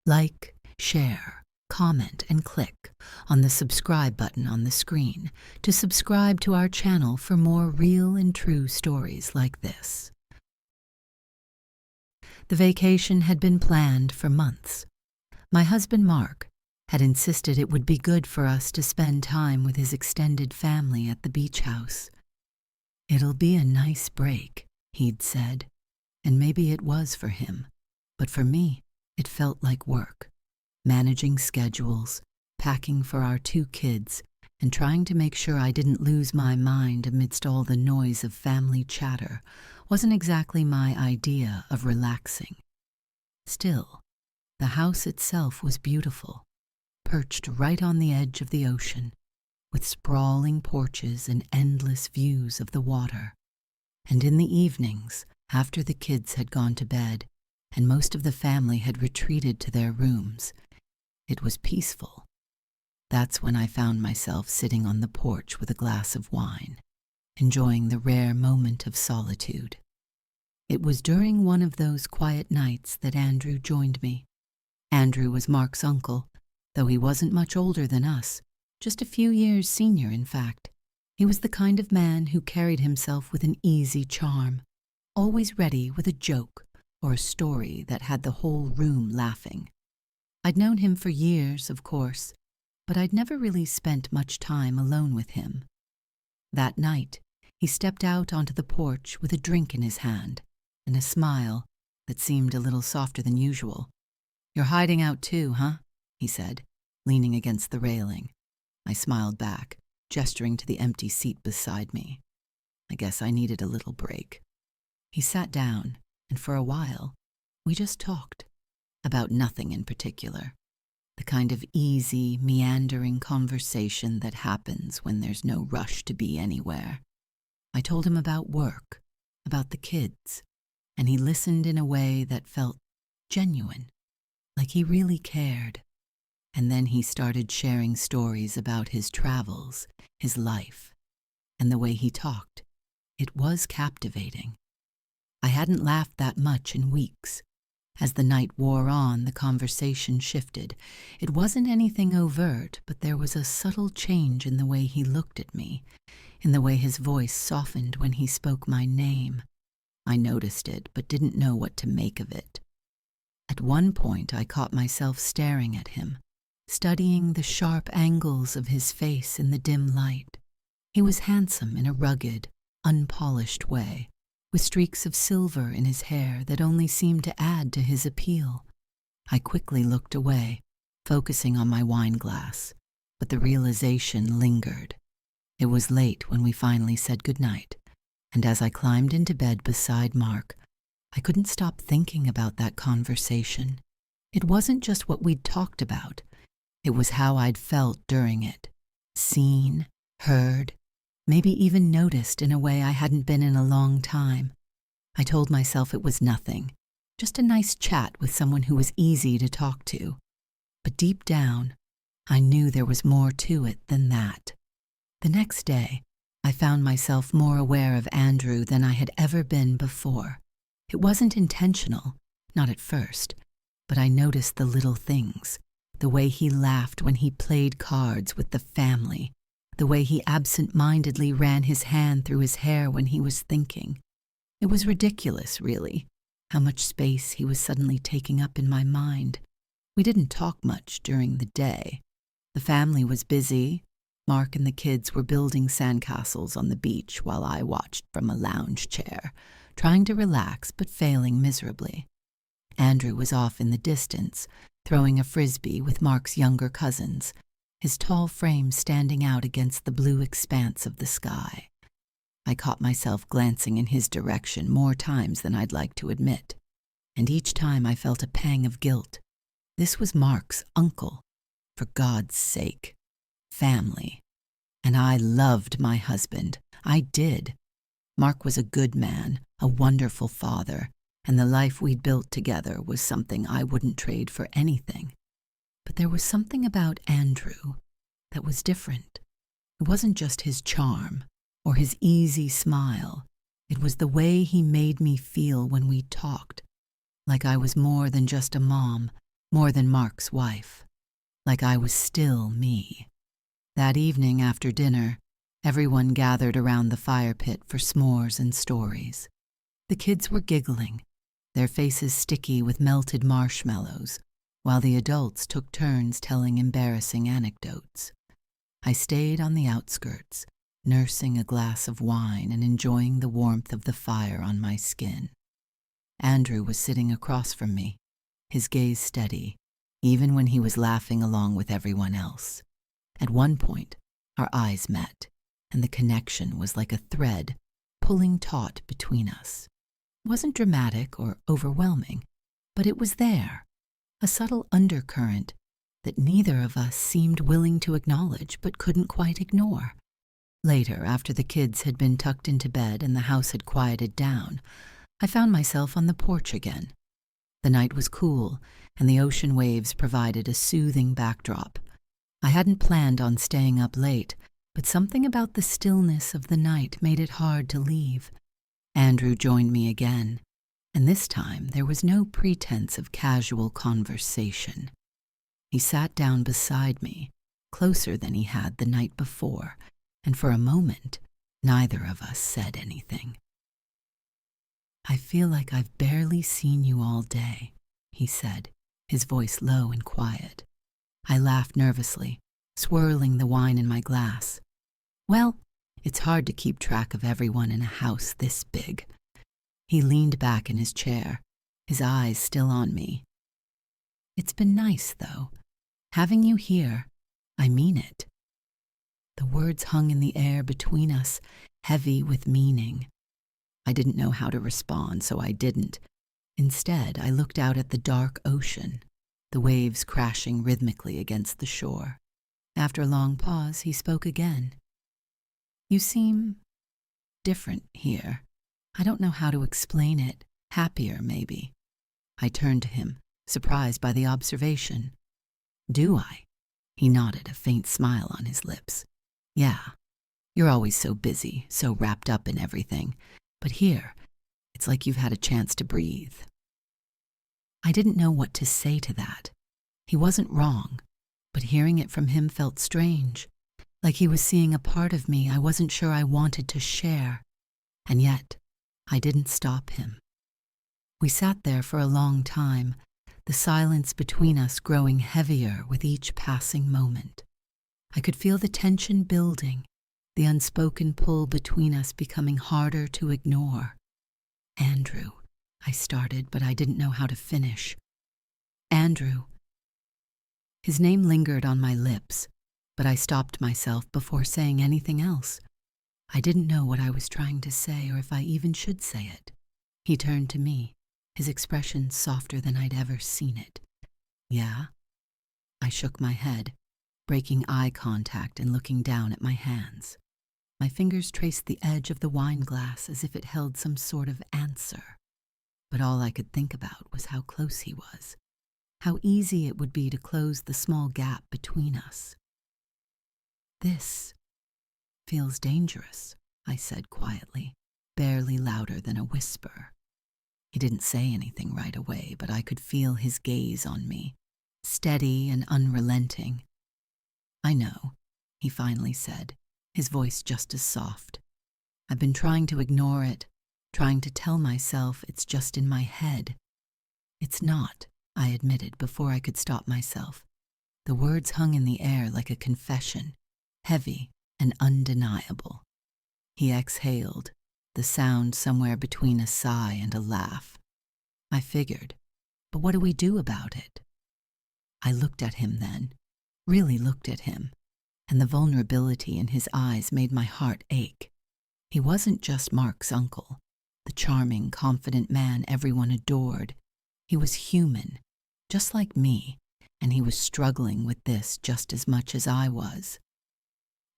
Like, share, comment, and click on the subscribe button on the screen to subscribe to our channel for more real and true stories like this. The vacation had been planned for months. My husband, Mark, had insisted it would be good for us to spend time with his extended family at the beach house. "It'll be a nice break," he'd said, and maybe it was for him, but for me, it felt like work. Managing schedules, packing for our 2 kids, and trying to make sure I didn't lose my mind amidst all the noise of family chatter wasn't exactly my idea of relaxing. Still, the house itself was beautiful, perched right on the edge of the ocean, with sprawling porches and endless views of the water. And in the evenings, after the kids had gone to bed and most of the family had retreated to their rooms, it was peaceful. That's when I found myself sitting on the porch with a glass of wine, enjoying the rare moment of solitude. It was during one of those quiet nights that Andrew joined me. Andrew was Mark's uncle, though he wasn't much older than us, just a few years senior, in fact. He was the kind of man who carried himself with an easy charm, always ready with a joke or a story that had the whole room laughing. I'd known him for years, of course, but I'd never really spent much time alone with him. That night, he stepped out onto the porch with a drink in his hand and a smile that seemed a little softer than usual. "You're hiding out too, huh?" he said, leaning against the railing. I smiled back, gesturing to the empty seat beside me. I guess I needed a little break. He sat down, and for a while, we just talked about nothing in particular. The kind of easy, meandering conversation that happens when there's no rush to be anywhere. I told him about work, about the kids, and he listened in a way that felt genuine, like he really cared. And then he started sharing stories about his travels, his life, and the way he talked. It was captivating. I hadn't laughed that much in weeks. As the night wore on, the conversation shifted. It wasn't anything overt, but there was a subtle change in the way he looked at me, in the way his voice softened when he spoke my name. I noticed it, but didn't know what to make of it. At one point, I caught myself staring at him, studying the sharp angles of his face in the dim light. He was handsome in a rugged, unpolished way, with streaks of silver in his hair that only seemed to add to his appeal. I quickly looked away, focusing on my wine glass, but the realization lingered. It was late when we finally said goodnight, and as I climbed into bed beside Mark, I couldn't stop thinking about that conversation. It wasn't just what we'd talked about. It was how I'd felt during it. Seen, heard, maybe even noticed in a way I hadn't been in a long time. I told myself it was nothing, just a nice chat with someone who was easy to talk to. But deep down, I knew there was more to it than that. The next day, I found myself more aware of Andrew than I had ever been before. It wasn't intentional, not at first, but I noticed the little things. The way he laughed when he played cards with the family, the way he absent-mindedly ran his hand through his hair when he was thinking. It was ridiculous, really, how much space he was suddenly taking up in my mind. We didn't talk much during the day. The family was busy. Mark and the kids were building sandcastles on the beach while I watched from a lounge chair, trying to relax but failing miserably. Andrew was off in the distance, throwing a frisbee with Mark's younger cousins, his tall frame standing out against the blue expanse of the sky. I caught myself glancing in his direction more times than I'd like to admit, and each time I felt a pang of guilt. This was Mark's uncle. For God's sake. Family. And I loved my husband. I did. Mark was a good man, a wonderful father, and the life we'd built together was something I wouldn't trade for anything. But there was something about Andrew that was different. It wasn't just his charm or his easy smile. It was the way he made me feel when we talked, like I was more than just a mom, more than Mark's wife, like I was still me. That evening after dinner, everyone gathered around the fire pit for s'mores and stories. The kids were giggling, their faces sticky with melted marshmallows, while the adults took turns telling embarrassing anecdotes. I stayed on the outskirts, nursing a glass of wine and enjoying the warmth of the fire on my skin. Andrew was sitting across from me, his gaze steady, even when he was laughing along with everyone else. At one point, our eyes met, and the connection was like a thread pulling taut between us. It wasn't dramatic or overwhelming, but it was there, a subtle undercurrent that neither of us seemed willing to acknowledge but couldn't quite ignore. Later, after the kids had been tucked into bed and the house had quieted down, I found myself on the porch again. The night was cool, and the ocean waves provided a soothing backdrop. I hadn't planned on staying up late, but something about the stillness of the night made it hard to leave. Andrew joined me again, and this time there was no pretense of casual conversation. He sat down beside me, closer than he had the night before, and for a moment, neither of us said anything. "I feel like I've barely seen you all day," he said, his voice low and quiet. I laughed nervously, swirling the wine in my glass. "Well, it's hard to keep track of everyone in a house this big." He leaned back in his chair, his eyes still on me. "It's been nice, though. Having you here, I mean it." The words hung in the air between us, heavy with meaning. I didn't know how to respond, so I didn't. Instead, I looked out at the dark ocean, the waves crashing rhythmically against the shore. After a long pause, he spoke again. "You seem different here. I don't know how to explain it. Happier, maybe." I turned to him, surprised by the observation. "Do I?" He nodded, a faint smile on his lips. "Yeah, you're always so busy, so wrapped up in everything. But here, it's like you've had a chance to breathe." I didn't know what to say to that. He wasn't wrong, but hearing it from him felt strange, like he was seeing a part of me I wasn't sure I wanted to share. And yet, I didn't stop him. We sat there for a long time, the silence between us growing heavier with each passing moment. I could feel the tension building, the unspoken pull between us becoming harder to ignore. "Andrew," I started, but I didn't know how to finish. "Andrew." His name lingered on my lips, but I stopped myself before saying anything else. I didn't know what I was trying to say or if I even should say it. He turned to me, his expression softer than I'd ever seen it. "Yeah?" I shook my head, breaking eye contact and looking down at my hands. My fingers traced the edge of the wine glass as if it held some sort of answer. But all I could think about was how close he was, how easy it would be to close the small gap between us. "This feels dangerous," I said quietly, barely louder than a whisper. He didn't say anything right away, but I could feel his gaze on me, steady and unrelenting. "I know," he finally said, his voice just as soft. "I've been trying to ignore it, trying to tell myself it's just in my head." "It's not," I admitted before I could stop myself. The words hung in the air like a confession, heavy and undeniable. He exhaled, the sound somewhere between a sigh and a laugh. I figured, but what do we do about it? I looked at him then, really looked at him, and the vulnerability in his eyes made my heart ache. He wasn't just Mark's uncle, the charming, confident man everyone adored. He was human, just like me, and he was struggling with this just as much as I was.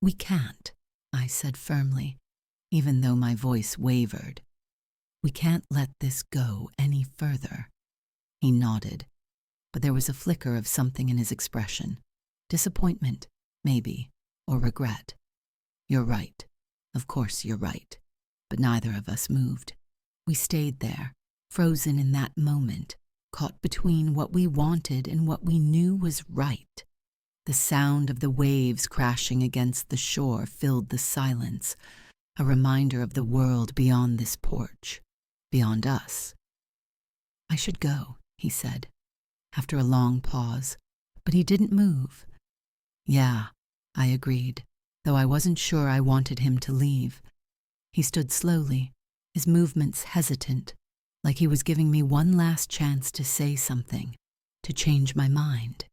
"We can't," I said firmly, even though my voice wavered. "We can't let this go any further." He nodded, but there was a flicker of something in his expression. Disappointment, maybe, or regret. "You're right. Of course you're right." But neither of us moved. We stayed there, frozen in that moment, caught between what we wanted and what we knew was right. The sound of the waves crashing against the shore filled the silence, a reminder of the world beyond this porch, beyond us. "I should go," he said, after a long pause, but he didn't move. "Yeah," I agreed, though I wasn't sure I wanted him to leave. He stood slowly, his movements hesitant, like he was giving me one last chance to say something, to change my mind.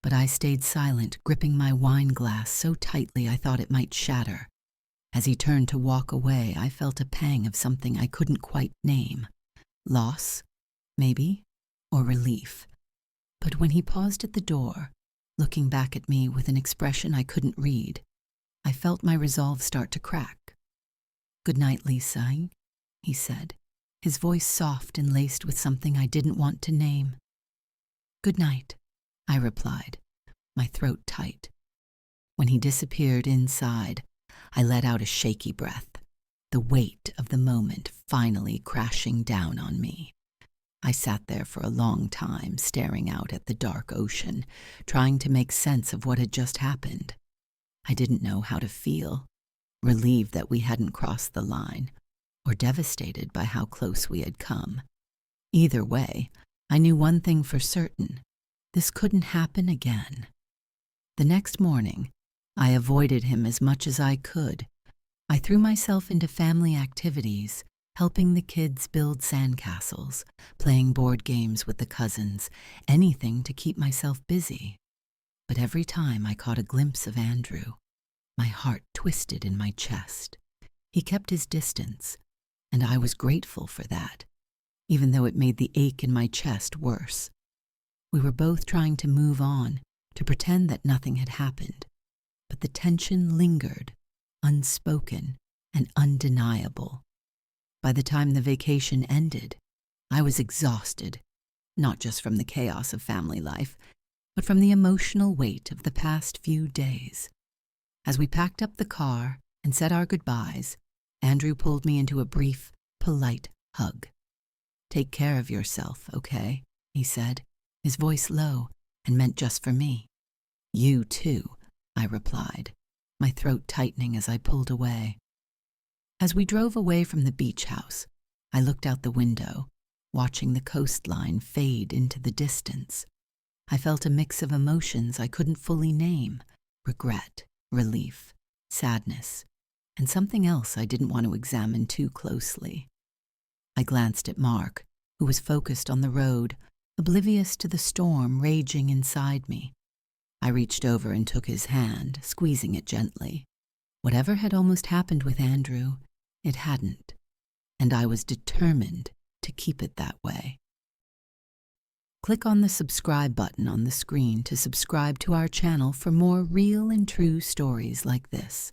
But I stayed silent, gripping my wine glass so tightly I thought it might shatter. As he turned to walk away, I felt a pang of something I couldn't quite name. Loss, maybe, or relief. But when he paused at the door, looking back at me with an expression I couldn't read, I felt my resolve start to crack. "Good night, Lisa," he said, his voice soft and laced with something I didn't want to name. "Good night," I replied, my throat tight. When he disappeared inside, I let out a shaky breath, the weight of the moment finally crashing down on me. I sat there for a long time, staring out at the dark ocean, trying to make sense of what had just happened. I didn't know how to feel, relieved that we hadn't crossed the line, or devastated by how close we had come. Either way, I knew one thing for certain: this couldn't happen again. The next morning, I avoided him as much as I could. I threw myself into family activities, helping the kids build sandcastles, playing board games with the cousins, anything to keep myself busy. But every time I caught a glimpse of Andrew, my heart twisted in my chest. He kept his distance, and I was grateful for that, even though it made the ache in my chest worse. We were both trying to move on, to pretend that nothing had happened, but the tension lingered, unspoken and undeniable. By the time the vacation ended, I was exhausted, not just from the chaos of family life, but from the emotional weight of the past few days. As we packed up the car and said our goodbyes, Andrew pulled me into a brief, polite hug. "Take care of yourself, okay?" he said, his voice low and meant just for me. "You too," I replied, my throat tightening as I pulled away. As we drove away from the beach house, I looked out the window, watching the coastline fade into the distance. I felt a mix of emotions I couldn't fully name: regret, relief, sadness, and something else I didn't want to examine too closely. I glanced at Mark, who was focused on the road, oblivious to the storm raging inside me. I reached over and took his hand, squeezing it gently. Whatever had almost happened with Andrew, it hadn't, and I was determined to keep it that way. Click on the subscribe button on the screen to subscribe to our channel for more real and true stories like this.